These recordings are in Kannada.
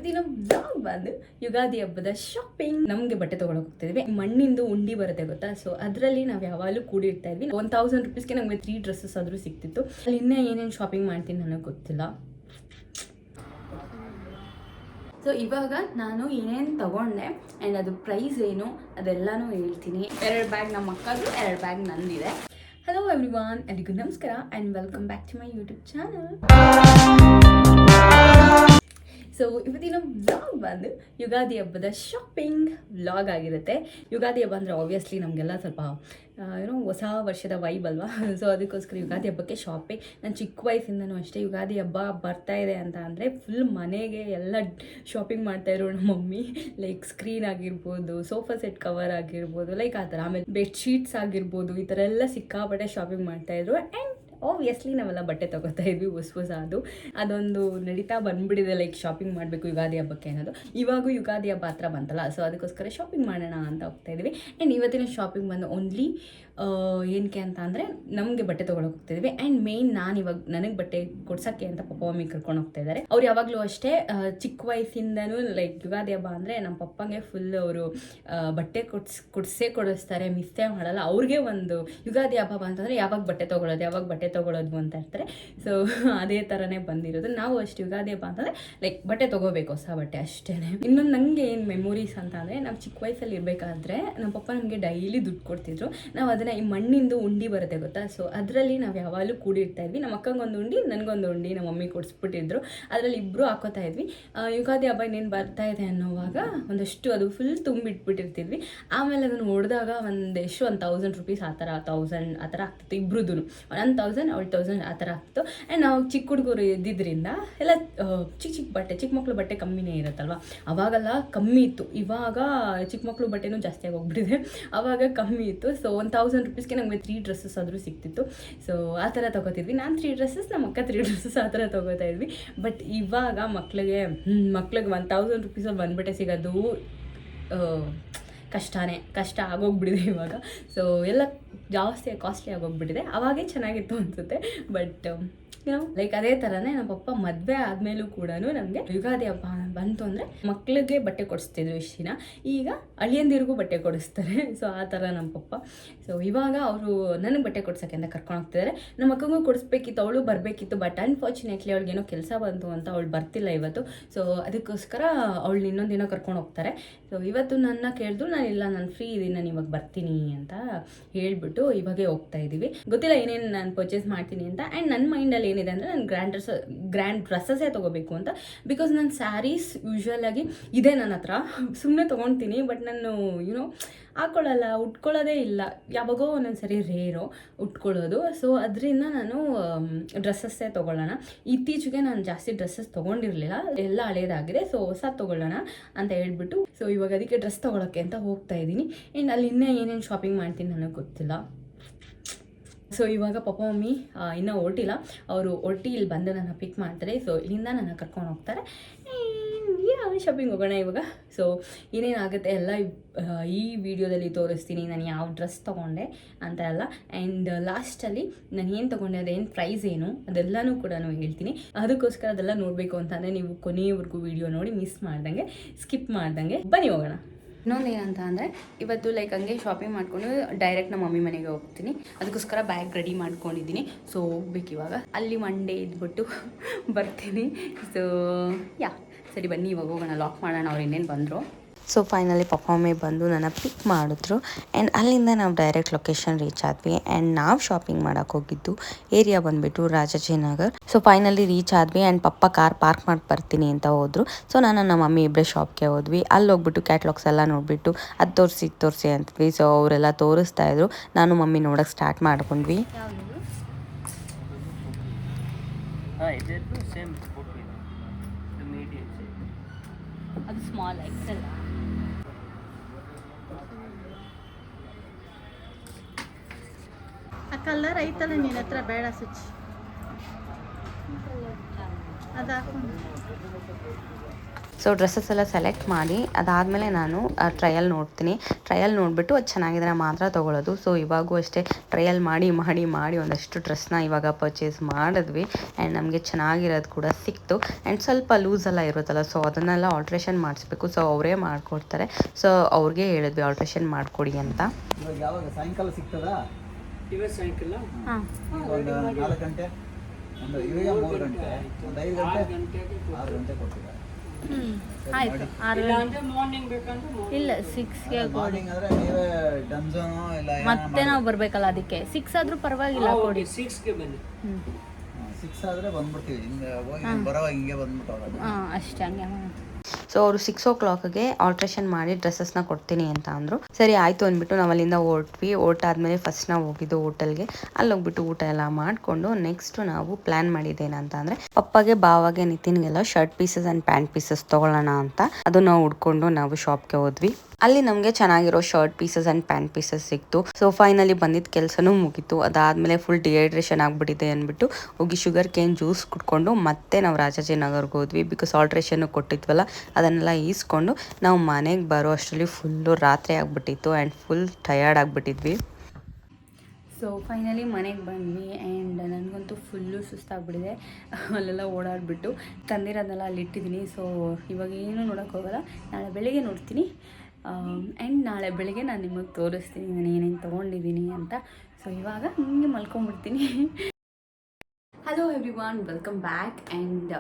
ಇವತ್ತಿನ ಬ್ಲಾಗ್ ಬಂದು ಯುಗಾದಿ ಹಬ್ಬದ ಶಾಪಿಂಗ್. ನಮಗೆ ಬಟ್ಟೆ ತಗೊಳಕ್ ಹೋಗ್ತಿದ್ವಿ. ಮಣ್ಣಿಂದು ಉಂಡಿ ಬರುತ್ತೆ ಗೊತ್ತಾ, ಸೊ ಅದರಲ್ಲಿ ನಾವು ಯಾವಾಗಲೂ ಕೂಡಿರ್ತಾ ಇದ್ವಿ. 1000 ರೂಪೀಸ್ಗೆ ನಮಗೆ 3 ಡ್ರೆಸ್ಸಸ್ ಆದರೂ ಸಿಕ್ತಿತ್ತು. ಅಲ್ಲಿ ಇನ್ನೂ ಏನೇನು ಶಾಪಿಂಗ್ ಮಾಡ್ತೀನಿ ನನಗೆ ಗೊತ್ತಿಲ್ಲ. ಸೊ ಇವಾಗ ನಾನು ಏನೇನು ತಗೊಂಡೆ ಆ್ಯಂಡ್ ಅದು ಪ್ರೈಸ್ ಏನು ಅದೆಲ್ಲನೂ ಹೇಳ್ತೀನಿ. 2 ಬ್ಯಾಗ್ ನಮ್ಮ ಅಕ್ಕದು, 2 ಬ್ಯಾಗ್ ನಂದಿದೆ. ಹಲೋ ಎವ್ರಿವಾನ್, ಎಲ್ರಿಗೂ ನಮಸ್ಕಾರ and welcome back to my YouTube channel. So ಇವತ್ತಿನ ವ್ಲಾಗ್ ಬಂದು ಯುಗಾದಿ ಹಬ್ಬದ ಶಾಪಿಂಗ್ ವ್ಲಾಗ್ ಆಗಿರುತ್ತೆ. ಯುಗಾದಿ ಹಬ್ಬ ಅಂದರೆ ಆಬ್ವಿಯಸ್ಲಿ ನಮಗೆಲ್ಲ ಸ್ವಲ್ಪ ಹೊಸ ವರ್ಷದ ವೈಬ್ ಅಲ್ವಾ. ಸೊ ಅದಕ್ಕೋಸ್ಕರ ಯುಗಾದಿ ಹಬ್ಬಕ್ಕೆ ಶಾಪಿಂಗ್. ನಾನು ಚಿಕ್ಕ ವಯಸ್ಸಿಂದನೂ ಅಷ್ಟೇ ಯುಗಾದಿ ಹಬ್ಬ ಬರ್ತಾ ಇದೆ ಅಂತ ಅಂದರೆ ಫುಲ್ ಮನೆಗೆ ಎಲ್ಲ ಶಾಪಿಂಗ್ ಮಾಡ್ತಾಯಿದ್ರು ನಮ್ಮ ಮಮ್ಮಿ. ಲೈಕ್ ಸ್ಕ್ರೀನ್ ಆಗಿರ್ಬೋದು, ಸೋಫಾ ಸೆಟ್ ಕವರ್ ಆಗಿರ್ಬೋದು, ಲೈಕ್ ಆ ಥರ. ಆಮೇಲೆ ಬೆಡ್ಶೀಟ್ಸ್ ಆಗಿರ್ಬೋದು, ಈ ಥರ ಎಲ್ಲ ಸಿಕ್ಕಾಪಟ್ಟೆ ಶಾಪಿಂಗ್ ಮಾಡ್ತಾಯಿದ್ರು. ಆ್ಯಂಡ್ ಆಬ್ವಿಯಸ್ಲಿ ನಾವೆಲ್ಲ ಬಟ್ಟೆ ತೊಗೋತಾ ಇದ್ವಿ ಹೊಸ ಅದೊಂದು ನಡೀತಾ ಬಂದ್ಬಿಟ್ಟಿದೆ, ಲೈಕ್ ಶಾಪಿಂಗ್ ಮಾಡಬೇಕು ಯುಗಾದಿ ಹಬ್ಬಕ್ಕೆ ಅನ್ನೋದು. ಇವಾಗೂ ಯುಗಾದಿ ಹಬ್ಬ ಹತ್ರ ಬಂತಲ್ಲ, ಸೊ ಅದಕ್ಕೋಸ್ಕರ ಶಾಪಿಂಗ್ ಮಾಡೋಣ ಅಂತ ಹೋಗ್ತಾ ಇದ್ವಿ. ಆ್ಯಂಡ್ ಇವತ್ತಿನ ಶಾಪಿಂಗ್ ಬಂದು ಓನ್ಲಿ ಏನಕ್ಕೆ ಅಂತ ಅಂದರೆ ನಮಗೆ ಬಟ್ಟೆ ತೊಗೊಳಕ್ಕೆ ಹೋಗ್ತಿದ್ವಿ. ಆ್ಯಂಡ್ ಮೇಯ್ನ್ ನಾನು ಇವಾಗ ನನಗೆ ಬಟ್ಟೆ ಕೊಡ್ಸೋಕ್ಕೆ ಅಂತ ಪಪ್ಪ ಮಮ್ಮಿ ಕರ್ಕೊಂಡು ಹೋಗ್ತಾ ಇದ್ದಾರೆ. ಅವ್ರು ಯಾವಾಗಲೂ ಅಷ್ಟೇ ಚಿಕ್ಕ ವಯಸ್ಸಿಂದನೂ ಲೈಕ್ ಯುಗಾದಿ ಹಬ್ಬ ಅಂದರೆ ನಮ್ಮ ಪಪ್ಪಂಗೆ ಫುಲ್ ಅವರು ಬಟ್ಟೆ ಕೊಡಿಸ್ತಾರೆ, ಮಿಸ್ಸೇ ಮಾಡಲ್ಲ. ಅವ್ರಿಗೆ ಒಂದು ಯುಗಾದಿ ಹಬ್ಬ ಅಂತಂದರೆ ಯಾವಾಗ ಬಟ್ಟೆ ತೊಗೊಳೋದು ಅಂತ ಇರ್ತಾರೆ. ಸೊ ಅದೇ ಥರನೇ ಬಂದಿರೋದು. ನಾವು ಅಷ್ಟು ಯುಗಾದಿ ಹಬ್ಬ ಅಂತಂದರೆ ಲೈಕ್ ಬಟ್ಟೆ ತೊಗೋಬೇಕು, ಹೊಸ ಬಟ್ಟೆ ಅಷ್ಟೇ. ಇನ್ನೊಂದು ನನಗೆ ಏನು ಮೆಮೊರೀಸ್ ಅಂತ ಅಂದರೆ, ನಾವು ಚಿಕ್ಕ ವಯಸ್ಸಲ್ಲಿ ಇರಬೇಕಾದ್ರೆ ನಮ್ಮ ಪಪ್ಪ ನಮಗೆ ಡೈಲಿ ದುಡ್ಡು ಕೊಡ್ತಿದ್ರು. ನಾವು ಅದನ್ನು ಈ ಮಣ್ಣಿಂದು ಉಂಡಿ ಬರುತ್ತೆ ಗೊತ್ತಾ, ಸೊ ಅದರಲ್ಲಿ ನಾವು ಯಾವಾಗಲೂ ಕೂಡಿರ್ತಾ ಇದ್ವಿ. ನಮ್ಮ ಅಕ್ಕಂಗೊಂದು ಉಂಡಿ, ನನಗೊಂದು ಉಂಡಿ ನಮ್ಮ ಮಮ್ಮಿ ಕೊಡಿಸ್ಬಿಟ್ಟಿದ್ರು. ಅದರಲ್ಲಿ ಇಬ್ಬರು ಹಾಕೋತಾ ಇದ್ವಿ. ಯುಗಾದಿ ಹಬ್ಬ ಇನ್ನೇನು ಬರ್ತಾ ಇದೆ ಅನ್ನೋವಾಗ ಒಂದಷ್ಟು ಅದು ಫುಲ್ ತುಂಬಿಟ್ಬಿಟ್ಟಿರ್ತಿದ್ವಿ. ಆಮೇಲೆ ಅದನ್ನು ಹೊಡೆದಾಗ ಒಂದೆಷ್ಟು 1000 ರೂಪೀಸ್ ಆ ಥರ 1000 ಆ ಥರ ಆಗ್ತಿತ್ತು ಇಬ್ಬರದ್ದು. 1000 ಅವಳು 1000 ಆ ಥರ ಆಗ್ತಿತ್ತು. ಆ್ಯಂಡ್ ನಾವು ಚಿಕ್ಕ ಹುಡುಗರು ಇದ್ದಿದ್ದರಿಂದ ಎಲ್ಲ ಚಿಕ್ಕ ಮಕ್ಕಳು ಬಟ್ಟೆ ಕಮ್ಮಿನೇ ಇರುತ್ತಲ್ವ. ಅವಾಗೆಲ್ಲ ಕಮ್ಮಿ ಇತ್ತು. ಇವಾಗ ಚಿಕ್ಕ ಮಕ್ಕಳು ಬಟ್ಟೆನೂ ಜಾಸ್ತಿ ಆಗೋಗ್ಬಿಟ್ಟಿದೆ. ಆವಾಗ ಕಮ್ಮಿ ಇತ್ತು. ಸೊ 1000 ರೂಪೀಸ್ಗೆ ನಮಗೆ 3 ಡ್ರೆಸ್ಸಸ್ ಆದರೂ ಸಿಕ್ತಿತ್ತು. ಸೊ ಆ ಥರ ತೊಗೋತಿದ್ವಿ. ನಾನು 3 ಡ್ರೆಸ್ಸಸ್, ನಮ್ಮ ಅಕ್ಕ 3 ಡ್ರೆಸ್ಸಸ್ ಆ ಥರ ತೊಗೋತಾ ಇದ್ವಿ. ಬಟ್ ಇವಾಗ ಮಕ್ಳಿಗೆ 1000 ರೂಪೀಸಲ್ಲಿ ಬಂದ್ಬಿಟ್ಟೆ ಸಿಗೋದು ಕಷ್ಟ ಆಗೋಗ್ಬಿಟ್ಟಿದೆ ಇವಾಗ. ಸೊ ಎಲ್ಲ ಜಾಸ್ತಿ ಕಾಸ್ಟ್ಲಿ ಆಗೋಗ್ಬಿಟ್ಟಿದೆ. ಅವಾಗೇ ಚೆನ್ನಾಗಿತ್ತು ಅನಿಸುತ್ತೆ. ಬಟ್ ಲೈಕ್ ಅದೇ ಥರನೇ ನಮ್ಮ ಪಪ್ಪ ಮದುವೆ ಆದಮೇಲೂ ಕೂಡ ನಮಗೆ ಯುಗಾದಿ ಹಬ್ಬ ಬಂತು ಅಂದರೆ ಮಕ್ಕಳಿಗೆ ಬಟ್ಟೆ ಕೊಡಿಸ್ತಿದ್ರು ಇಷ್ಟು ದಿನ. ಈಗ ಅಳಿಯಂದಿರಿಗೂ ಬಟ್ಟೆ ಕೊಡಿಸ್ತಾರೆ. ಸೊ ಆ ಥರ ನಮ್ಮ ಪಪ್ಪ. ಸೊ ಇವಾಗ ಅವರು ನನಗೆ ಬಟ್ಟೆ ಕೊಡ್ಸೋಕ್ಕೆ ಅಂತ ಕರ್ಕೊಂಡು ಹೋಗ್ತಿದ್ದಾರೆ. ನಮ್ಮ ಅಕ್ಕಂಗೂ ಕೊಡಿಸ್ಬೇಕಿತ್ತು, ಅವಳು ಬರಬೇಕಿತ್ತು. ಬಟ್ ಅನ್ಫಾರ್ಚುನೇಟ್ಲಿ ಅವಳಿಗೇನೋ ಕೆಲಸ ಬಂತು ಅಂತ ಅವಳು ಬರ್ತಿಲ್ಲ ಇವತ್ತು. ಸೊ ಅದಕ್ಕೋಸ್ಕರ ಅವಳು ಇನ್ನೊಂದು ದಿನ ಕರ್ಕೊಂಡು ಹೋಗ್ತಾರೆ. ಸೊ ಇವತ್ತು ನನ್ನ ಕೇಳಿದ್ರು, ನಾನು ಫ್ರೀ ಇದ್ದೀನಿ, ನಾನು ಇವಾಗ ಬರ್ತೀನಿ ಅಂತ ಹೇಳಿಬಿಟ್ಟು ಇವಾಗೇ ಹೋಗ್ತಾ ಇದ್ದೀವಿ. ಗೊತ್ತಿಲ್ಲ ಏನೇನು ನಾನು ಪರ್ಚೇಸ್ ಮಾಡ್ತೀನಿ ಅಂತ. ಆ್ಯಂಡ್ ನನ್ನ ಮೈಂಡಲ್ಲಿ ಏನಿದೆ ಅಂದರೆ ನಾನು ಗ್ರ್ಯಾಂಡ್ ಡ್ರೆಸ್ಸಸ್ಸೇ ತೊಗೋಬೇಕು ಅಂತ. ಬಿಕಾಸ್ ನನ್ನ ಸ್ಯಾರೀಸ್ ಯೂಶ್ವಲಾಗಿ ಇದೆ ನನ್ನ ಹತ್ರ, ಸುಮ್ಮನೆ ತೊಗೊಳ್ತೀನಿ. ಬಟ್ ನಾನು ಹಾಕ್ಕೊಳ್ಳಲ್ಲ, ಉಟ್ಕೊಳ್ಳೋದೇ ಇಲ್ಲ. ಯಾವಾಗೋ ಒಂದೊಂದು ಸರಿ ರೇರೋ ಉಟ್ಕೊಳ್ಳೋದು. ಸೊ ಅದರಿಂದ ನಾನು ಡ್ರೆಸ್ಸಸ್ಸೇ ತೊಗೊಳ್ಳೋಣ. ಇತ್ತೀಚೆಗೆ ನಾನು ಜಾಸ್ತಿ ಡ್ರೆಸ್ಸಸ್ ತೊಗೊಂಡಿರಲಿಲ್ಲ, ಎಲ್ಲ ಹಳೇದಾಗಿದೆ. ಸೊ ಹೊಸ ತೊಗೊಳ್ಳೋಣ ಅಂತ ಹೇಳ್ಬಿಟ್ಟು ಸೊ ಇವಾಗ ಅದಕ್ಕೆ ಡ್ರೆಸ್ ತೊಗೊಳಕ್ಕೆ ಅಂತ ಹೋಗ್ತಾ ಇದ್ದೀನಿ. ಆ್ಯಂಡ್ ಅಲ್ಲಿ ಇನ್ನೂ ಏನೇನು ಶಾಪಿಂಗ್ ಮಾಡ್ತೀನಿ ನನಗೆ ಗೊತ್ತಿಲ್ಲ. ಸೊ ಇವಾಗ ಪಪ್ಪ ಮಮ್ಮಿ ಇನ್ನೂ ಹೊರಟಿಲ್ಲ, ಅವರು ಇಲ್ಲಿ ಬಂದು ನನ್ನ ಪಿಕ್ ಮಾಡ್ತಾರೆ. ಸೊ ಇಲ್ಲಿಂದ ನನ್ನ ಕರ್ಕೊಂಡು ಹೋಗ್ತಾರೆ. ಶಾಪಿಂಗ್ ಹೋಗೋಣ ಇವಾಗ. ಸೊ ಏನೇನಾಗುತ್ತೆ ಎಲ್ಲ ಈ ವಿಡಿಯೋದಲ್ಲಿ ತೋರಿಸ್ತೀನಿ, ನಾನು ಯಾವ ಡ್ರೆಸ್ ತೊಗೊಂಡೆ ಅಂತ ಎಲ್ಲ. ಆ್ಯಂಡ್ ಲಾಸ್ಟಲ್ಲಿ ನಾನು ಏನು ತೊಗೊಂಡೆ, ಅದೇನು ಪ್ರೈಸ್ ಏನು ಅದೆಲ್ಲನೂ ಕೂಡ ಹೇಳ್ತೀನಿ. ಅದಕ್ಕೋಸ್ಕರ ಅದೆಲ್ಲ ನೋಡಬೇಕು ಅಂತಂದರೆ ನೀವು ಕೊನೆಯವರೆಗೂ ವಿಡಿಯೋ ನೋಡಿ ಮಿಸ್ ಮಾಡ್ದಂಗೆ, ಸ್ಕಿಪ್ ಮಾಡ್ದಂಗೆ ಬನ್ನಿ ಹೋಗೋಣ. ಇನ್ನೊಂದು ಏನಂತ ಅಂದರೆ, ಇವತ್ತು ಲೈಕ್ ಹಂಗೆ ಶಾಪಿಂಗ್ ಮಾಡ್ಕೊಂಡು ಡೈರೆಕ್ಟ್ ನಮ್ಮ ಮಮ್ಮಿ ಮನೆಗೆ ಹೋಗ್ತೀನಿ. ಅದಕ್ಕೋಸ್ಕರ ಬ್ಯಾಗ್ ರೆಡಿ ಮಾಡ್ಕೊಂಡಿದ್ದೀನಿ. ಸೊ ಹೋಗ್ಬೇಕು ಇವಾಗ. ಅಲ್ಲಿ ಮಂಡೇ ಇದ್ಬಿಟ್ಟು ಬರ್ತೀನಿ. ಸೊ ಸರಿ ಬನ್ನಿ ಇವಾಗ ಹೋಗೋಣ, ಲಾಕ್ ಮಾಡೋಣ. ಅವ್ರು ಇನ್ನೇನು ಬಂದರು. ಸೊ ಫೈನಲಿ ಪಪ್ಪ ಮಮ್ಮಿ ಬಂದು ನನ್ನ ಪಿಕ್ ಮಾಡಿದ್ರು. ಆ್ಯಂಡ್ ಅಲ್ಲಿಂದ ನಾವು ಡೈರೆಕ್ಟ್ ಲೊಕೇಶನ್ ರೀಚ್ ಆದ್ವಿ. ಆ್ಯಂಡ್ ನಾವು ಶಾಪಿಂಗ್ ಮಾಡೋಕ್ಕೆ ಹೋಗಿದ್ದು ಏರಿಯಾ ಬಂದುಬಿಟ್ಟು ರಾಜಾಜಿನಗರ್. ಸೊ ಫೈನಲಿ ರೀಚ್ ಆದ್ವಿ. ಆ್ಯಂಡ್ ಪಪ್ಪ ಕಾರ್ ಪಾರ್ಕ್ ಮಾಡಿ ಬರ್ತೀನಿ ಅಂತ ಹೋದರು. ಸೊ ನಾನು ನಮ್ಮ ಮಮ್ಮಿ ಇಬ್ಬರೇ ಶಾಪ್ಗೆ ಹೋದ್ವಿ. ಅಲ್ಲಿ ಹೋಗ್ಬಿಟ್ಟು ಕ್ಯಾಟ್ಲಾಗ್ಸ್ ಎಲ್ಲ ನೋಡಿಬಿಟ್ಟು ಅದು ತೋರಿಸಿ ಅಂತಿದ್ವಿ. ಸೊ ಅವರೆಲ್ಲ ತೋರಿಸ್ತಾ ಇದ್ರು, ನಾನು ಮಮ್ಮಿ ನೋಡೋಕ್ಕೆ ಸ್ಟಾರ್ಟ್ ಮಾಡ್ಕೊಂಡ್ವಿ. ಅದು ಸ್ಮಾಲ್ ಎಕ್ಸೆಲ್. ಆ ಕಲರ್ ಐತಲ್ಲ ನಿನ್ನ ಹತ್ರ, ಬೇಡ ಸ್ವಿಚ್ ಅದು ಹಾಕೊಂಡು ಸೊ ಡ್ರೆಸ್ಸಸ್ ಎಲ್ಲ ಸೆಲೆಕ್ಟ್ ಮಾಡಿ ಅದಾದಮೇಲೆ ನಾನು ಟ್ರಯಲ್ ನೋಡ್ತೀನಿ. ಟ್ರಯಲ್ ನೋಡಿಬಿಟ್ಟು ಅದು ಚೆನ್ನಾಗಿದ್ರೆ ಮಾತ್ರ ತೊಗೊಳ್ಳೋದು. ಸೊ ಇವಾಗೂ ಅಷ್ಟೇ ಟ್ರಯಲ್ ಮಾಡಿ ಒಂದಷ್ಟು ಡ್ರೆಸ್ನ ಇವಾಗ ಪರ್ಚೇಸ್ ಮಾಡಿದ್ವಿ. ಆ್ಯಂಡ್ ನಮಗೆ ಚೆನ್ನಾಗಿರೋದು ಕೂಡ ಸಿಕ್ತು. ಆ್ಯಂಡ್ ಸ್ವಲ್ಪ ಲೂಸೆಲ್ಲ ಇರುತ್ತಲ್ಲ, ಸೊ ಅದನ್ನೆಲ್ಲ ಆಲ್ಟ್ರೇಷನ್ ಮಾಡಿಸ್ಬೇಕು. ಸೊ ಅವರೇ ಮಾಡಿಕೊಡ್ತಾರೆ. ಸೊ ಅವ್ರಿಗೆ ಹೇಳಿದ್ವಿ ಆಲ್ಟ್ರೇಷನ್ ಮಾಡಿಕೊಡಿ ಅಂತ. ಇವಾಗ ಯಾವಾಗ ಸಾಯಂಕಾಲ ಸಿಗ್ತದಾ? ಇವತ್ತು ಸಾಯಂಕಾಲ ಒಂದು 4 ಗಂಟೆ, ಒಂದು ಇವಾಗ 3 ಗಂಟೆ, ಒಂದು 5 ಗಂಟೆ, 6 ಗಂಟೆ ಕೊಡ್ತೀರಾ? ಆಯ್ತು 6 ಅಂದ್ರೆ ಮಾರ್ನಿಂಗ್ ಬೇಕಂದ್ರೆ ಇಲ್ಲ 6ಗೆ ಮಾರ್ನಿಂಗ್ ಆದರೆ ನೀವೇ ಡನ್ಸೋನು ಇಲ್ಲ ಮತ್ತೆ ನಾವು ಬರಬೇಕಲ್ಲ, ಅದಕ್ಕೆ 6 ಆದರೂ ಪರವಾಗಿಲ್ಲ ಕೊಡಿ. 6ಗೆ ಬನ್ನಿ. 6 ಆದರೆ ಬಂದ್ಬಿಡ್ತೀವಿ. ಹಿಂಗೆ ಹೋಗಿ ಬರೋವಾಗ ಹಿಂಗೆ ಬಂದ್ಬಿಟ್ಟು ಹೋಗೋದು. ಹಾಂ ಅಷ್ಟೇ, ಹಂಗೆ ಮಾಡಿ. ಸೊ ಅವರು 6 o'clockಗೆ ಆಲ್ಟ್ರೇಷನ್ ಮಾಡಿ ಡ್ರೆಸ್ಸಸ್ನ ಕೊಡ್ತೀನಿ ಅಂತ ಅಂದರು. ಸರಿ ಆಯಿತು ಅಂದ್ಬಿಟ್ಟು ನಾವು ಅಲ್ಲಿಂದ ಹೊರಟಾದ್ಮೇಲೆ ಫಸ್ಟ್ ನಾವು ಹೋಗಿದ್ದು ಹೋಟೆಲ್ಗೆ. ಅಲ್ಲಿ ಹೋಗ್ಬಿಟ್ಟು ಊಟ ಎಲ್ಲ ಮಾಡಿಕೊಂಡು ನೆಕ್ಸ್ಟ್ ನಾವು ಪ್ಲ್ಯಾನ್ ಮಾಡಿದ್ದೇನಂತ ಅಂದರೆ ಪಪ್ಪಗೆ, ಬಾವಾಗೆ, ನಿತಿನ್ಗೆಲ್ಲ shirt pieces and pant pieces ತೊಗೊಳ್ಳೋಣ ಅಂತ. ಅದು ನಾವು ಹುಡ್ಕೊಂಡು ನಾವು ಶಾಪ್ಗೆ ಹೋದ್ವಿ. ಅಲ್ಲಿ ನಮಗೆ ಚೆನ್ನಾಗಿರೋ shirt pieces and pant pieces ಸಿಕ್ತು. ಸೊ ಫೈನಲಿ ಬಂದಿದ್ದ ಕೆಲಸನೂ ಮುಗೀತು. ಅದಾದಮೇಲೆ ಫುಲ್ ಡಿಹೈಡ್ರೇಷನ್ ಆಗಿಬಿಟ್ಟಿದೆ ಅಂದ್ಬಿಟ್ಟು ಹೋಗಿ ಶುಗರ್ ಕೇನ್ ಜ್ಯೂಸ್ ಕುಡ್ಕೊಂಡು ಮತ್ತೆ ನಾವು ರಾಜಾಜಿನಗರ್ಗೆ ಹೋದ್ವಿ. ಬಿಕಾಸ್ ಆಲ್ಟ್ರೇಷನ್ನು ಕೊಟ್ಟಿದ್ವಲ್ಲ, ಅದನ್ನೆಲ್ಲ ಈಸ್ಕೊಂಡು ನಾವು ಮನೆಗೆ ಬರೋ ಅಷ್ಟರಲ್ಲಿ ಫುಲ್ಲು ರಾತ್ರಿ ಆಗಿಬಿಟ್ಟಿತ್ತು ಆ್ಯಂಡ್ ಫುಲ್ ಟಯರ್ಡ್ ಆಗಿಬಿಟ್ಟಿದ್ವಿ. ಸೊ ಫೈನಲಿ ಮನೆಗೆ ಬಂದ್ವಿ. ಆ್ಯಂಡ್ ನನಗಂತೂ ಫುಲ್ಲು ಸುಸ್ತಾಗ್ಬಿಟ್ಟಿದೆ. ಅಲ್ಲೆಲ್ಲ ಓಡಾಡಿಬಿಟ್ಟು ತಂದಿರೋದನ್ನೆಲ್ಲ ಅಲ್ಲಿ ಇಟ್ಟಿದ್ದೀನಿ. ಸೊ ಇವಾಗ ಏನೂ ನೋಡೋಕ್ಕೋಗಲ್ಲ, ನಾಳೆ ಬೆಳಿಗ್ಗೆ ನೋಡ್ತೀನಿ. ಆ್ಯಂಡ್ ನಾಳೆ ಬೆಳಿಗ್ಗೆ ನಾನು ನಿಮಗೆ ತೋರಿಸ್ತೀನಿ ನಾನು ಏನೇನು ತೊಗೊಂಡಿದ್ದೀನಿ ಅಂತ. ಸೊ ಇವಾಗ ಹಿಂಗೆ ಮಲ್ಕೊಂಡ್ಬಿಡ್ತೀನಿ. Hello everyone, welcome back. And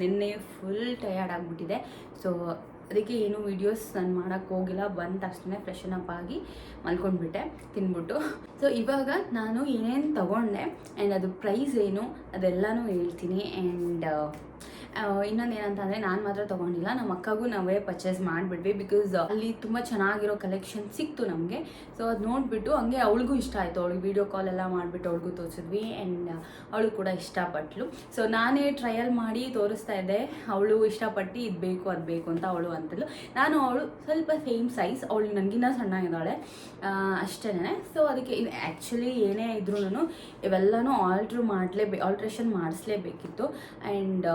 ನಿನ್ನೆ ಫುಲ್ ಟಯರ್ಡ್ ಆಗಿಬಿಟ್ಟಿದೆ. ಸೊ ಅದಕ್ಕೆ ಏನು ವೀಡಿಯೋಸ್ ನಾನು ಮಾಡೋಕ್ಕೆ ಹೋಗಿಲ್ಲ. ಬಂದ ತಕ್ಷಣ ಫ್ರೆಶನ್ ಅಪ್ ಆಗಿ ಮಲ್ಕೊಂಡ್ಬಿಟ್ಟೆ ತಿಂದ್ಬಿಟ್ಟು. ಸೊ ಇವಾಗ ನಾನು ಏನೇನು ತೊಗೊಂಡೆ ಆ್ಯಂಡ್ ಅದು ಪ್ರೈಸ್ ಏನು ಅದೆಲ್ಲನೂ ಹೇಳ್ತೀನಿ. ಆ್ಯಂಡ್ ಇನ್ನೊಂದು ಏನಂತಂದರೆ ನಾನು ಮಾತ್ರ ತೊಗೊಂಡಿಲ್ಲ, ನಮ್ಮ ಅಕ್ಕಗೂ ನಾವೇ ಪರ್ಚೇಸ್ ಮಾಡಿಬಿಟ್ವಿ. ಬಿಕಾಸ್ ಅಲ್ಲಿ ತುಂಬ ಚೆನ್ನಾಗಿರೋ ಕಲೆಕ್ಷನ್ ಸಿಕ್ತು ನಮಗೆ. ಸೊ ಅದು ನೋಡಿಬಿಟ್ಟು ಹಂಗೆ ಅವಳಿಗೂ ಇಷ್ಟ ಆಯಿತು. ಅವಳಿಗೆ ವೀಡಿಯೋ ಕಾಲ್ ಎಲ್ಲ ಮಾಡಿಬಿಟ್ಟು ಅವಳಿಗೂ ತೋರಿಸಿದ್ವಿ. ಆ್ಯಂಡ್ ಅವಳು ಕೂಡ ಇಷ್ಟಪಟ್ಟಳು. ಸೊ ನಾನೇ ಟ್ರಯಲ್ ಮಾಡಿ ತೋರಿಸ್ತಾ ಇದ್ದೆ. ಅವಳು ಇಷ್ಟಪಟ್ಟು ಇದು ಬೇಕು ಅದು ಬೇಕು ಅಂತ ಅವಳು ಅಂತಳು. ನಾನು ಅವಳು ಸ್ವಲ್ಪ ಸೇಮ್ ಸೈಜ್, ಅವಳು ನನಗಿನ್ನ ಸಣ್ಣಗಿದ್ದಾಳೆ ಅಷ್ಟೇ. ಸೊ ಅದಕ್ಕೆ ಇದು ಆ್ಯಕ್ಚುಲಿ ಏನೇ ಇದ್ರೂ ಇವೆಲ್ಲನೂ ಆಲ್ಟ್ರೇಷನ್ ಮಾಡಿಸ್ಲೇಬೇಕಿತ್ತು. ಆ್ಯಂಡ್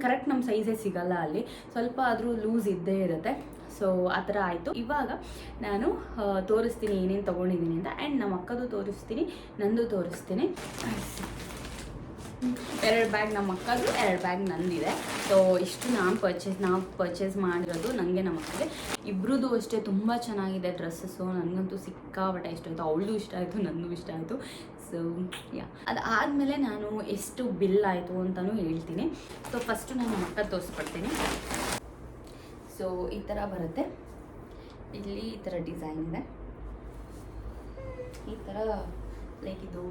ಕರೆಕ್ಟ್ ನಮ್ಮ ಸೈಜೇ ಸಿಗಲ್ಲ ಅಲ್ಲಿ, ಸ್ವಲ್ಪ ಆದರೂ ಲೂಸ್ ಇದ್ದೇ ಇರುತ್ತೆ. ಸೊ ಆ ಥರ ಆಯಿತು. ಇವಾಗ ನಾನು ತೋರಿಸ್ತೀನಿ ಏನೇನು ತೊಗೊಂಡಿದ್ದೀನಿ ಅಂತ. ಆ್ಯಂಡ್ ನಮ್ಮ ಅಕ್ಕದು ತೋರಿಸ್ತೀನಿ, ನಂದು ತೋರಿಸ್ತೀನಿ. 2 ಬ್ಯಾಗ್ ನಮ್ಮ ಅಕ್ಕದು, 2 ಬ್ಯಾಗ್ ನಂದಿದೆ. ಸೊ ಇಷ್ಟು ನಾವು ಪರ್ಚೇಸ್ ಮಾಡಿರೋದು ನನಗೆ ನಮ್ಮ ಅಕ್ಕಗೆ. ಇಬ್ಬರದು ಅಷ್ಟೇ ತುಂಬ ಚೆನ್ನಾಗಿದೆ ಡ್ರೆಸ್ಸಸ್ಸು. ನನಗಂತೂ ಸಿಕ್ಕಾಪಟ್ಟೆ ಇಷ್ಟ ಆಯಿತು. ಅವಳದು ಇಷ್ಟ ಆಯಿತು, ನನಗೂ ಇಷ್ಟ ಆಯಿತು. ಸೊ ಅದಾದಮೇಲೆ ನಾನು ಎಷ್ಟು ಬಿಲ್ ಆಯಿತು ಅಂತಲೂ ಹೇಳ್ತೀನಿ. ಸೊ ಫಸ್ಟು ನಾನು ನಮ್ಮ ಅಕ್ಕ ತೋರಿಸ್ಕೊಡ್ತೀನಿ. ಸೊ ಈ ಥರ ಬರುತ್ತೆ. ಇಲ್ಲಿ ಈ ಥರ ಡಿಸೈನ್ ಇದೆ. ಈ ಥರ ಲೈಕ್ ಇದು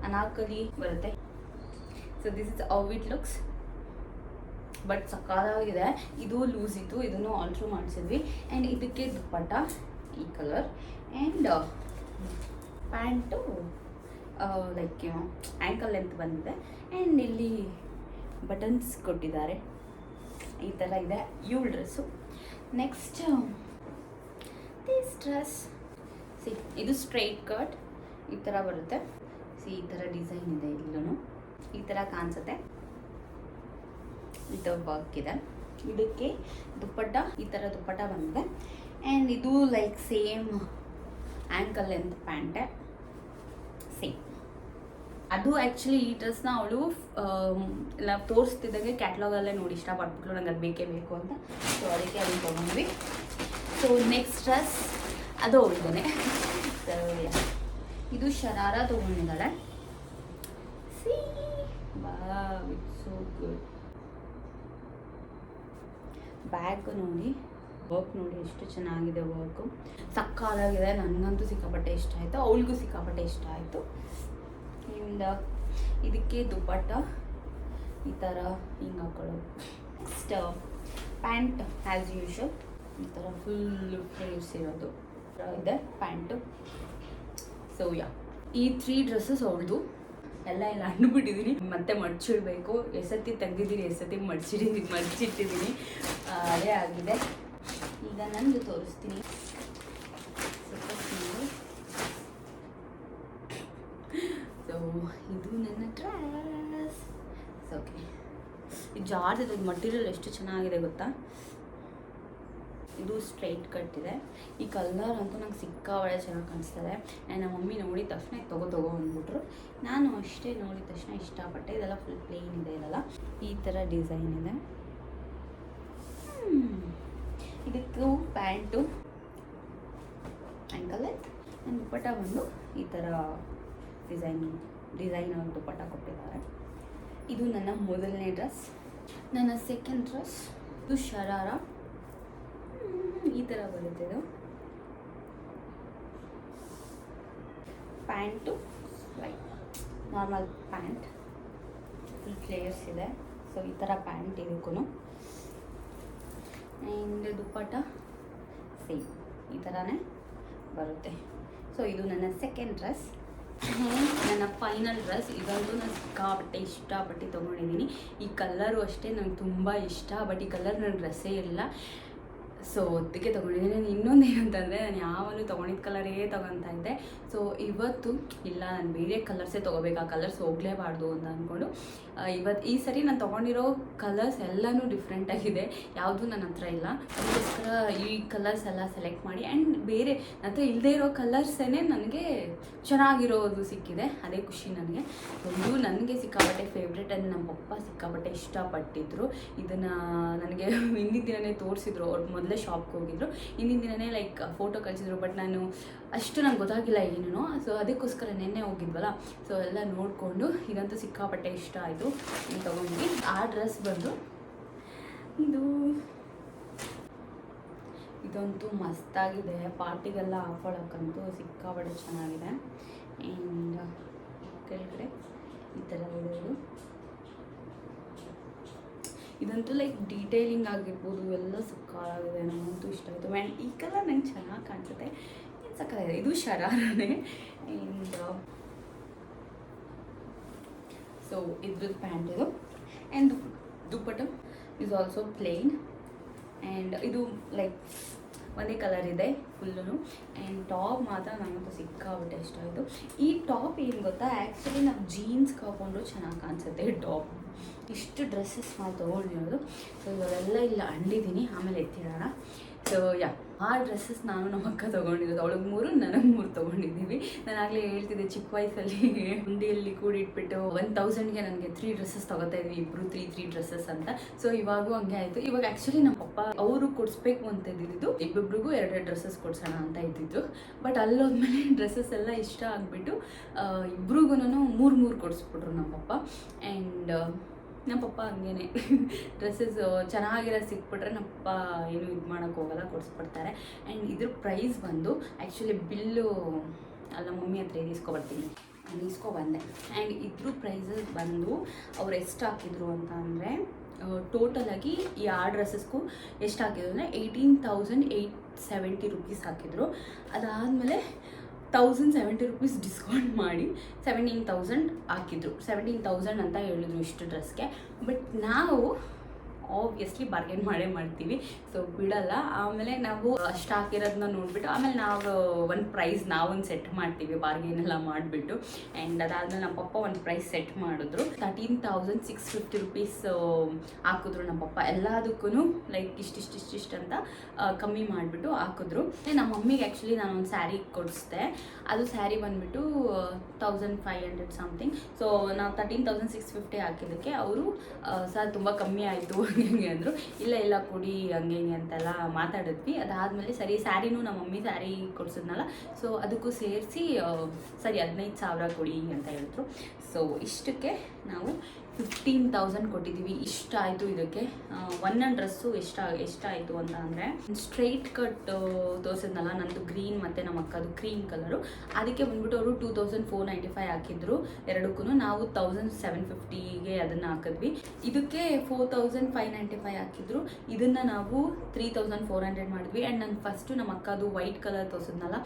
ಅನಾರ್ಕಲಿ ಬರುತ್ತೆ. So this is how it looks. But ಸಕ್ಕತ್ತಾಗಿದೆ. ಇದು ಲೂಸ್ ಇತ್ತು, ಇದನ್ನು ಆಲ್ಟ್ರು ಮಾಡಿಸಿದ್ವಿ. ಆ್ಯಂಡ್ ಇದಕ್ಕೆ ದುಪ್ಪಟ್ಟ ಈ colour. And pant like ankle length ಬಂದಿದೆ. ಆ್ಯಂಡ್ ಇಲ್ಲಿ ಬಟನ್ಸ್ ಕೊಟ್ಟಿದ್ದಾರೆ. ಈ ಥರ ಇದೆ ಇವಳ ಡ್ರೆಸ್ಸು. ನೆಕ್ಸ್ಟ್ ದಿಸ್ ಡ್ರೆಸ್ ಇದು ಸ್ಟ್ರೈಟ್ ಕಟ್ ಈ ಥರ ಬರುತ್ತೆ. ಈ ಥರ ಡಿಸೈನ್ ಇದೆ. ಇಲ್ಲೂ ಈ ಥರ ಕಾಣಿಸುತ್ತೆ. ಇದು ವರ್ಕ್ ಇದೆ. ಇದಕ್ಕೆ ದುಪ್ಪಟ್ಟ ಈ ಥರ ದುಪ್ಪಟ್ಟ ಬಂದಿದೆ. ಆ್ಯಂಡ್ ಇದು ಲೈಕ್ ಸೇಮ್ ಆ್ಯಂಕಲ್ ಲೆಂತ್ ಪ್ಯಾಂಟೆ ಸೇಮ್. ಅದು ಆ್ಯಕ್ಚುಲಿ ಈ ಡ್ರೆಸ್ನ ಅವಳು ಎಲ್ಲ ತೋರಿಸ್ತಿದ್ದಾಗೆ ಕ್ಯಾಟ್ಲಾಗಲ್ಲೇ ನೋಡಿ ಇಷ್ಟಪಟ್ಬಿಟ್ಲು, ನಂಗೆ ಅದು ಬೇಕೇ ಬೇಕು ಅಂತ. ಸೊ ಅದಕ್ಕೆ ಅದನ್ನು ತೊಗೊಂಡ್ವಿ. ಸೊ ನೆಕ್ಸ್ಟ್ ಡ್ರೆಸ್ ಅದು ಅವಳಿದ್ದಾನೆ. ಸೊ ಇದು ಶರಾರ ತೊಗೊಂಡಿದ್ದಾಳೆ. See wow, it's so good. Bag ನೋಡಿ, ವರ್ಕ್ ನೋಡಿ ಎಷ್ಟು ಚೆನ್ನಾಗಿದೆ. ವರ್ಕು ಸಕ್ಕತ್ತಾಗಿದೆ. ನನಗಂತೂ ಸಿಕ್ಕಾಪಟ್ಟೆ ಇಷ್ಟ ಆಯಿತು, ಅವಳಿಗೂ ಸಿಕ್ಕಾಪಟ್ಟೆ ಇಷ್ಟ ಆಯಿತು. ಇಂದ ಇದಕ್ಕೆ ದುಪ್ಪಟ್ಟ ಈ ಥರ ಹಿಂಗೆ ಹಾಕೊಳ್ಳೋದು. ನೆಕ್ಸ್ಟ್ ಪ್ಯಾಂಟ್ ಆ್ಯಸ್ ಯೂಶುವಲ್ ಈ ಥರ ಫುಲ್ ಫ್ಲೇವ್ಸ್ ಇರೋದು ಇದೆ ಪ್ಯಾಂಟು. ಸೊ ಈ 3 ಡ್ರೆಸ್ಸಸ್ ಅವಳದು. ಎಲ್ಲ ಅಂಡ್ಬಿಟ್ಟಿದ್ದೀನಿ, ಮತ್ತೆ ಮಡ್ಚಿಡ್ಬೇಕು. ಎಸತಿ ತೆಗ್ದಿದ್ದೀನಿ, ಎಸತಿ ಮಡ್ಚಿಟ್ಟಿದ್ದೀನಿ. ಅದೇ ಆಗಿದೆ. ಈಗ ನಂದು ತೋರಿಸ್ತೀನಿ. ಸೊ ಇದು ನನ್ನ ಡ್ರೆಸ್. ಓಕೆ, ಇದು ಜಾರ್ಜ್ ಇದು ಮಟೀರಿಯಲ್ ಎಷ್ಟು ಚೆನ್ನಾಗಿದೆ ಗೊತ್ತಾ. ಇದು ಸ್ಟ್ರೈಟ್ ಕಟ್ ಇದೆ. ಈ ಕಲರ್ ಅಂತೂ ನಂಗೆ ಸಿಕ್ಕಾಬಳೆ ಚೆನ್ನಾಗಿ ಕಾಣಿಸ್ತದೆ. ಆ್ಯಂಡ್ ನಮ್ಮ ಮಮ್ಮಿ ನೋಡಿದ ತಕ್ಷಣ ತಗೋ ಅಂದ್ಬಿಟ್ರು. ನಾನು ಅಷ್ಟೇ ನೋಡಿದ ತಕ್ಷಣ ಇಷ್ಟಪಟ್ಟೆ. ಇದೆಲ್ಲ ಫುಲ್ ಪ್ಲೇನ್ ಇದೆ, ಇದೆಲ್ಲ ಈ ಥರ ಡಿಸೈನ್ ಇದೆ. ಇದಕ್ಕೂ ಪ್ಯಾಂಟು ಆ್ಯಂಕಲ್ ಆ್ಯಂಡ್ ದುಪ್ಪಟ್ಟ ಬಂದು ಈ ಥರ ಡಿಸೈನರ್ ದುಪ್ಪಟ್ಟ ಕೊಟ್ಟಿದ್ದಾರೆ. ಇದು ನನ್ನ ಮೊದಲನೇ ಡ್ರೆಸ್. ನನ್ನ ಸೆಕೆಂಡ್ ಡ್ರೆಸ್ ಇದು ಶರಾರ, ಈ ಥರ ಬರುತ್ತೆ. ಇದು pant like normal pant, full flares ಇದೆ. ಸೊ ಈ ಥರ ಪ್ಯಾಂಟ್ ಇದಕ್ಕೂ. ಆ್ಯಂಡ್ ದುಪ್ಪಟ್ಟ ಸೇಮ್ ಈ ಥರನೇ ಬರುತ್ತೆ. ಸೊ ಇದು ನನ್ನ ಸೆಕೆಂಡ್ ಡ್ರೆಸ್. ನನ್ನ ಫೈನಲ್ ಡ್ರೆಸ್. ಇದಂತೂ ನಾನು ಸಿಕ್ಕಾಪಟ್ಟೆ ಇಷ್ಟಪಟ್ಟು ತೊಗೊಂಡಿದ್ದೀನಿ. ಈ ಕಲರು ಅಷ್ಟೇ ನಂಗೆ ತುಂಬ ಇಷ್ಟ. ಬಟ್ ಈ ಕಲರ್ ನನ್ನ ಡ್ರೆಸ್ಸೇ ಇಲ್ಲ, ಸೊ ಅದಕ್ಕೆ ತೊಗೊಂಡಿದ್ದೀನಿ. ಇನ್ನೊಂದು ಏನಂತಂದರೆ ನಾನು ಯಾವಾಗಲೂ ತೊಗೊಂಡಿದ್ದ ಕಲರೇ ತೊಗೊತಾ ಇದ್ದೆ. ಸೊ ಇವತ್ತು ಇಲ್ಲ, ನಾನು ಬೇರೆ ಕಲರ್ಸೇ ತೊಗೋಬೇಕು, ಆ ಕಲರ್ಸ್ ಹೋಗಲೇಬಾರ್ದು ಅಂತ ಅಂದ್ಕೊಂಡು ಈ ಸರಿ ನಾನು ತೊಗೊಂಡಿರೋ ಕಲರ್ಸ್ ಎಲ್ಲನೂ ಡಿಫ್ರೆಂಟಾಗಿದೆ, ಯಾವುದೂ ನನ್ನ ಹತ್ರ ಇಲ್ಲ. ಅದಕ್ಕೋಸ್ಕರ ಈ ಕಲರ್ಸ್ ಎಲ್ಲ ಸೆಲೆಕ್ಟ್ ಮಾಡಿ ಆ್ಯಂಡ್ ಬೇರೆ ನನ್ನ ಹತ್ರ ಇಲ್ಲದೇ ಇರೋ ಕಲರ್ಸೇ ನನಗೆ ಚೆನ್ನಾಗಿರೋದು ಸಿಕ್ಕಿದೆ. ಅದೇ ಖುಷಿ ನನಗೆ. ಇದು ನನಗೆ ಸಿಕ್ಕಾಪಟ್ಟೆ ಫೇವ್ರೆಟ್. ಆ್ಯಂಡ್ ನಮ್ಮ ಪಪ್ಪ ಸಿಕ್ಕಾಪಟ್ಟೆ ಇಷ್ಟಪಟ್ಟಿದ್ರು. ಇದನ್ನು ನನಗೆ ಹಿಂದಿನ ದಿನವೇ ತೋರಿಸಿದ್ರು. ಅವ್ರು ಮೊದಲೇ ಶಾಪ್ಗೆ ಹೋಗಿದ್ರು, ಹಿಂದಿನ ದಿನವೇ ಲೈಕ್ ಫೋಟೋ ಕಳಿಸಿದ್ರು. ಬಟ್ ನಾನು ಅಷ್ಟು ನಂಗೆ ಗೊತ್ತಾಗಿಲ್ಲ ಏನೇನೋ. ಸೊ ಅದಕ್ಕೋಸ್ಕರ ನೆನ್ನೆ ಹೋಗಿದ್ವಲ್ಲ, ಸೊ ಎಲ್ಲ ನೋಡಿಕೊಂಡು ಇದಂತೂ ಸಿಕ್ಕಾಪಟ್ಟೆ ಇಷ್ಟ ಆಯಿತು, ತೊಗೊಂಡ್ವಿ. ಆ ಡ್ರೆಸ್ ಬಂದು ಇದಂತೂ ಮಸ್ತಾಗಿದೆ. ಪಾರ್ಟಿಗೆಲ್ಲ ಹಾಕೊಳ್ಳೋಕ್ಕಂತೂ ಸಿಕ್ಕಾಪಟ್ಟೆ ಚೆನ್ನಾಗಿದೆ. ಆ್ಯಂಡ್ ಕೆಳಗಡೆ ಈ ಥರ ಇದೆ. ಇದಂತೂ ಲೈಕ್ ಡೀಟೇಲಿಂಗ್ ಆಗಿರ್ಬೋದು, ಎಲ್ಲ ಸಕ್ಕಾಗಿದೆ. ನನಗಂತೂ ಇಷ್ಟ ಆಯಿತು. ಆ್ಯಂಡ್ ಈ ಕಲರ್ ನಂಗೆ ಚೆನ್ನಾಗಿ ಕಾಣಿಸುತ್ತೆ, ಸಕ್ಕಾಗಿದೆ. ಇದು ಶರಾರನೇ. ಆ್ಯಂಡ್ ಸೊ ಇದ್ರದ್ದು ಪ್ಯಾಂಟ್ ಇದು. ಆ್ಯಂಡ್ ದುಪ್ಪಟ್ಟ ಇಸ್ ಆಲ್ಸೋ ಪ್ಲೇನ್. ಆ್ಯಂಡ್ ಇದು ಲೈಕ್ ಒಂದೇ ಕಲರ್ ಇದೆ ಫುಲ್ಲು. ಆ್ಯಂಡ್ ಟಾಪ್ ಮಾತ್ರ ನನಗಂತೂ ಸಿಕ್ಕಾಬಿಟ್ಟೆ ಇಷ್ಟ ಆಯಿತು. ಈ ಟಾಪ್ ಏನು ಗೊತ್ತಾ, ಆ್ಯಕ್ಚುಲಿ ನಾವು ಜೀನ್ಸ್ಗೆ ಹಾಕೊಂಡ್ರು ಚೆನ್ನಾಗಿ ಕಾಣಿಸುತ್ತೆ ಟಾಪ್. ಇಷ್ಟು ಡ್ರೆಸ್ಸಸ್ ನಾವು ತೊಗೊಂಡಿರೋದು. ಸೊ ಇವೆಲ್ಲ ಇಲ್ಲ ಅಂಡಿದ್ದೀನಿ, ಆಮೇಲೆ ಎತ್ತಿಡೋಣ. ಸೊ ಆ ಡ್ರೆಸ್ಸಸ್ ನಾನು ನಮ್ಮ ಅಕ್ಕ ತೊಗೊಂಡಿರೋದು. ಅವಳಿಗೆ 3 ನನಗೆ 3 ತೊಗೊಂಡಿದ್ದೀವಿ. ನಾನು ಆಗಲೇ ಹೇಳ್ತಿದ್ದೆ, ಚಿಕ್ಕ ವಯಸ್ಸಲ್ಲಿ ಹುಂಡಿಯಲ್ಲಿ ಕೂಡಿಟ್ಬಿಟ್ಟು 1000ಗೆ ನನಗೆ 3 ಡ್ರೆಸ್ಸಸ್ ತೊಗೋತಾ ಇದ್ವಿ, ಇಬ್ಬರು 3 ಡ್ರೆಸ್ಸಸ್ ಅಂತ. ಸೊ ಇವಾಗೂ ಹಂಗೆ ಆಯಿತು. ಇವಾಗ ಆ್ಯಕ್ಚುಲಿ ನಮ್ಮ ಪಪ್ಪ ಅವರು ಕೊಡಿಸ್ಬೇಕು ಅಂತ ಇದ್ದಿದ್ದು, ಇಬ್ಬರಿಗೂ 2 ಡ್ರೆಸ್ಸಸ್ ಕೊಡ್ಸೋಣ ಅಂತ ಇದ್ದಿದ್ದು. ಬಟ್ ಅಲ್ಲೋದ್ಮೇಲೆ ಡ್ರೆಸ್ಸಸ್ ಎಲ್ಲ ಇಷ್ಟ ಆಗಿಬಿಟ್ಟು ಇಬ್ರಿಗೂ 3 ಕೊಡಿಸ್ಬಿಟ್ರು ನಮ್ಮ ಪಪ್ಪ. ಆ್ಯಂಡ್ ನಮ್ಮ ಪಪ್ಪ ಹಂಗೇನೆ ಡ್ರೆಸ್ಸಸ್ ಚೆನ್ನಾಗಿರೋ ಸಿಕ್ಬಿಟ್ರೆ ನಮ್ಮ ಪಪ್ಪ ಏನು ಇದು ಮಾಡೋಕ್ಕೆ ಹೋಗಲ್ಲ, ಕೊಡಿಸ್ಬಿಡ್ತಾರೆ. ಆ್ಯಂಡ್ ಇದ್ರ ಪ್ರೈಸ್ ಬಂದು ಆ್ಯಕ್ಚುಲಿ ಬಿಲ್ಲು ಅಲ್ಲ ಮಮ್ಮಿ ಹತ್ರ ಇಸ್ಕೊಬರ್ತೀನಿ, ಇಸ್ಕೊಬಂದೆ. ಆ್ಯಂಡ್ ಇದ್ರ ಪ್ರೈಸಸ್ ಬಂದು ಅವ್ರು ಎಷ್ಟು ಹಾಕಿದ್ರು ಅಂತ ಅಂದರೆ ಟೋಟಲಾಗಿ ಈ 6 ಡ್ರೆಸ್ಸಸ್ಗೂ ಎಷ್ಟು ಹಾಕಿದ್ರು ಅಂದರೆ 18,870 ರುಪೀಸ್ ಹಾಕಿದ್ರು. ಅದಾದಮೇಲೆ 1,070 ರುಪೀಸ್ ಡಿಸ್ಕೌಂಟ್ ಮಾಡಿ 17,000 ಹಾಕಿದ್ರು. 17,000 ಅಂತ ಹೇಳಿದ್ರು ಇಷ್ಟು ಡ್ರೆಸ್ಗೆ. ಬಟ್ ನಾವು ಆಬ್ವಿಯಸ್ಲಿ ಬಾರ್ಗೇನ್ ಮಾಡ್ತೀವಿ, ಸೊ ಬಿಡಲ್ಲ. ಆಮೇಲೆ ನಾವು ಅಷ್ಟು ಹಾಕಿರೋದನ್ನ ನೋಡಿಬಿಟ್ಟು ಆಮೇಲೆ ನಾವು ಒಂದು ಪ್ರೈಸ್ ನಾವೊಂದು ಸೆಟ್ ಮಾಡ್ತೀವಿ, ಬಾರ್ಗೇನ್ ಎಲ್ಲ ಮಾಡಿಬಿಟ್ಟು. ಆ್ಯಂಡ್ ಅದಾದಮೇಲೆ ನಮ್ಮ ಪಪ್ಪ ಒಂದು ಪ್ರೈಸ್ ಸೆಟ್ ಮಾಡಿದ್ರು. 13,650 ರುಪೀಸ್ ಹಾಕಿದ್ರು ನಮ್ಮ ಪಪ್ಪ. ಎಲ್ಲದಕ್ಕೂ ಲೈಕ್ ಇಷ್ಟಿಷ್ಟು ಅಂತ ಕಮ್ಮಿ ಮಾಡಿಬಿಟ್ಟು ಹಾಕಿದ್ರು. ನಮ್ಮ ಮಮ್ಮಿಗೆ ಆ್ಯಕ್ಚುಲಿ ನಾನು ಒಂದು ಸ್ಯಾರಿ ಕೊಡಿಸ್ದೆ. ಅದು ಸ್ಯಾರಿ ಬಂದುಬಿಟ್ಟು 1,500 ಸಮಥಿಂಗ್. ಸೊ ನಾವು 13,650 ಹಾಕಿದ್ದಕ್ಕೆ ಅವರು ಸರ್ ತುಂಬ ಕಮ್ಮಿ ಆಯಿತು ಹಂಗೆ ಅಂದರು. ಇಲ್ಲ ಕೊಡಿ ಹಂಗೆ ಅಂತೆಲ್ಲ ಮಾತಾಡಿದ್ವಿ. ಅದಾದಮೇಲೆ ಸರಿ ಸ್ಯಾರಿನೂ ನಮ್ಮ ಮಮ್ಮಿ ಸ್ಯಾರಿ ಕೊಡಿಸಿದ್ನಲ್ಲ, ಸೊ ಅದಕ್ಕೂ ಸೇರಿಸಿ ಸರಿ 15,000 ಕೊಡಿ ಅಂತ ಹೇಳಿದ್ರು. ಸೊ ಇಷ್ಟಕ್ಕೆ ನಾವು 15,000 ಕೊಟ್ಟಿದ್ದೀವಿ. ಇಷ್ಟ ಆಯಿತು ಇದಕ್ಕೆ. ಒಂದೊಂದು ಡ್ರೆಸ್ಸು ಎಷ್ಟಾಯಿತು ಅಂತ ಅಂದರೆ, ಸ್ಟ್ರೈಟ್ ಕಟ್ ತೋರಿಸಿದ್ನಲ್ಲ ನಂದು ಗ್ರೀನ್ ಮತ್ತು ನಮ್ಮ ಅಕ್ಕದು ಕ್ರೀಮ್ ಕಲರು, ಅದಕ್ಕೆ ಬಂದ್ಬಿಟ್ಟು ಅವರು 2,495 ಹಾಕಿದ್ರು ಎರಡಕ್ಕೂ. ನಾವು 1,750ಗೆ ಅದನ್ನು ಹಾಕಿದ್ವಿ. ಇದಕ್ಕೆ 4,595 ಹಾಕಿದ್ರು. ಇದನ್ನು ನಾವು 3,400 ಮಾಡಿದ್ವಿ. ಆ್ಯಂಡ್ ನಾನು ಫಸ್ಟು ನಮ್ಮ ಅಕ್ಕದು ವೈಟ್ ಕಲರ್ ತೋರಿಸಿದ್ನಲ್ಲ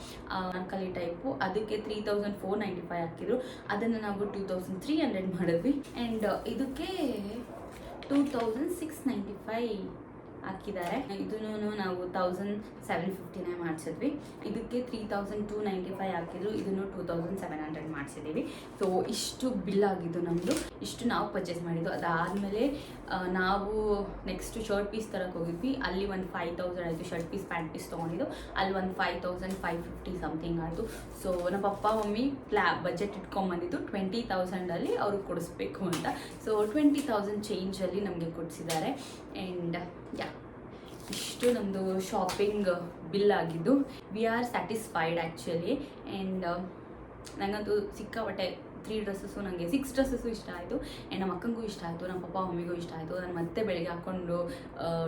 ಅರ್ಕಲಿ ಟೈಪು, ಅದಕ್ಕೆ 3,495 ಹಾಕಿದ್ರು. ಅದನ್ನು ನಾವು 2,300 ಮಾಡಿದ್ವಿ. ಆ್ಯಂಡ್ ಇದಕ್ಕೆ 2,695 ಹಾಕಿದ್ದಾರೆ. ಇದನ್ನು ನಾವು 1759 ಮಾಡಿಸಿದ್ವಿ. ಇದಕ್ಕೆ 3295 ಹಾಕಿದ್ರು. ಇದನ್ನು 2700 ಮಾಡಿಸಿದ್ದೀವಿ. ಸೊ ಇಷ್ಟು ಬಿಲ್ ಆಗಿದ್ದು ನಮ್ಮದು. ಇಷ್ಟು ನಾವು ಪರ್ಚೇಸ್ ಮಾಡಿದ್ದು. ಅದಾದಮೇಲೆ ನಾವು ನೆಕ್ಸ್ಟ್ ಶರ್ಟ್ ಪೀಸ್ ತರಕ್ಕೆ ಹೋಗಿದ್ವಿ. ಅಲ್ಲಿ ಒಂದು 5000 ಆಯಿತು. ಶರ್ಟ್ ಪೀಸ್ ಪ್ಯಾಂಟ್ ಪೀಸ್ ತೊಗೊಂಡಿದ್ದು. ಅಲ್ಲಿ ಒಂದು 5550 ಸಮಥಿಂಗ್ ಆಯಿತು. ಸೊ ನಮ್ಮ ಪಪ್ಪ ಮಮ್ಮಿ ಬಜೆಟ್ ಇಟ್ಕೊಂಬಂದಿದ್ದು 20,000ಅಲ್ಲಿ ಅವ್ರಿಗೆ ಕೊಡಿಸ್ಬೇಕು ಅಂತ. ಸೊ 20,000 ಚೇಂಜಲ್ಲಿ ನಮಗೆ ಕೊಡಿಸಿದ್ದಾರೆ. ಆ್ಯಂಡ್ ಇಷ್ಟು ನಮ್ಮದು ಶಾಪಿಂಗ್ ಬಿಲ್ ಆಗಿದ್ದು. We are satisfied actually. And ನನಗಂತೂ ಸಿಕ್ಕಾಪಟ್ಟೆ 3 ಡ್ರೆಸ್ಸಸ್ಸು, ನನಗೆ 6 ಡ್ರೆಸ್ಸಸ್ಸು ಇಷ್ಟ ಆಯಿತು. ಆ್ಯಂಡ್ ನಮ್ಮ ಅಕ್ಕಂಗೂ ಇಷ್ಟ ಆಯಿತು, ನಮ್ಮ ಪಪ್ಪ ಮಮ್ಮಿಗೂ ಇಷ್ಟ ಆಯಿತು. ನಾನು ಮತ್ತೆ ಬೆಳಿಗ್ಗೆ ಹಾಕ್ಕೊಂಡು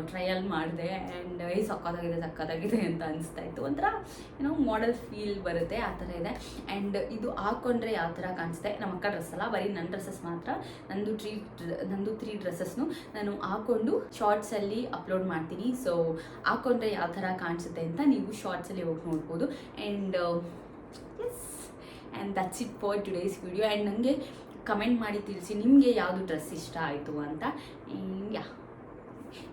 ಟ್ರಯಲ್ ಮಾಡಿದೆ. ಆ್ಯಂಡ್ ಸಕ್ಕತ್ತಾಗಿದೆ ಅಂತ ಅನಿಸ್ತಾ ಇತ್ತು. ಒಂಥರ ಏನೋ ಮಾಡೆಲ್ ಫೀಲ್ ಬರುತ್ತೆ, ಆ ಥರ ಇದೆ. ಆ್ಯಂಡ್ ಇದು ಹಾಕ್ಕೊಂಡ್ರೆ ಯಾವ ಥರ ಕಾಣಿಸುತ್ತೆ, ನಮ್ಮ ಅಕ್ಕ ಡ್ರೆಸ್ ಅಲ್ಲ, ಬರೀ ನನ್ನ ಡ್ರೆಸ್ಸಸ್ ಮಾತ್ರ. ನಂದು 3 ಡ್ರೆಸ್ಸಸ್ನು ನಾನು ಹಾಕ್ಕೊಂಡು ಶಾರ್ಟ್ಸಲ್ಲಿ ಅಪ್ಲೋಡ್ ಮಾಡ್ತೀನಿ. ಸೊ ಹಾಕ್ಕೊಂಡ್ರೆ ಯಾವ ಥರ ಕಾಣಿಸುತ್ತೆ ಅಂತ ನೀವು ಶಾರ್ಟ್ಸಲ್ಲಿ ಹೋಗಿ ನೋಡ್ಬೋದು. And and that's it for today's video. And ನನಗೆ ಕಮೆಂಟ್ ಮಾಡಿ ತಿಳಿಸಿ ನಿಮಗೆ ಯಾವುದು ಡ್ರೆಸ್ ಇಷ್ಟ ಆಯಿತು ಅಂತ.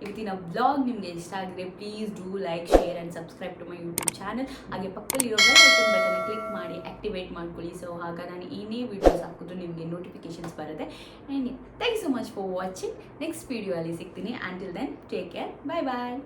ಇವತ್ತಿನ ಬ್ಲಾಗ್ ನಿಮಗೆ ಇಷ್ಟ ಆಗಿದ್ರೆ please do like, share and subscribe to my YouTube channel. ಹಾಗೆ ಪಕ್ಕದಲ್ಲಿರೋ ಬೆಲ್ ಐಕನ್ ಬಟನ್ನ ಕ್ಲಿಕ್ ಮಾಡಿ ಆ್ಯಕ್ಟಿವೇಟ್ ಮಾಡ್ಕೊಳ್ಳಿ. ಸೊ ಆಗ ನಾನು ಏನೇ ವೀಡಿಯೋಸ್ ಹಾಕಿದ್ರು ನಿಮಗೆ ನೋಟಿಫಿಕೇಷನ್ಸ್ ಬರುತ್ತೆ. And thank you so much for watching. Next video ಅಲ್ಲಿ ಸಿಗ್ತೀನಿ. Until then take care, bye ಬಾಯ್.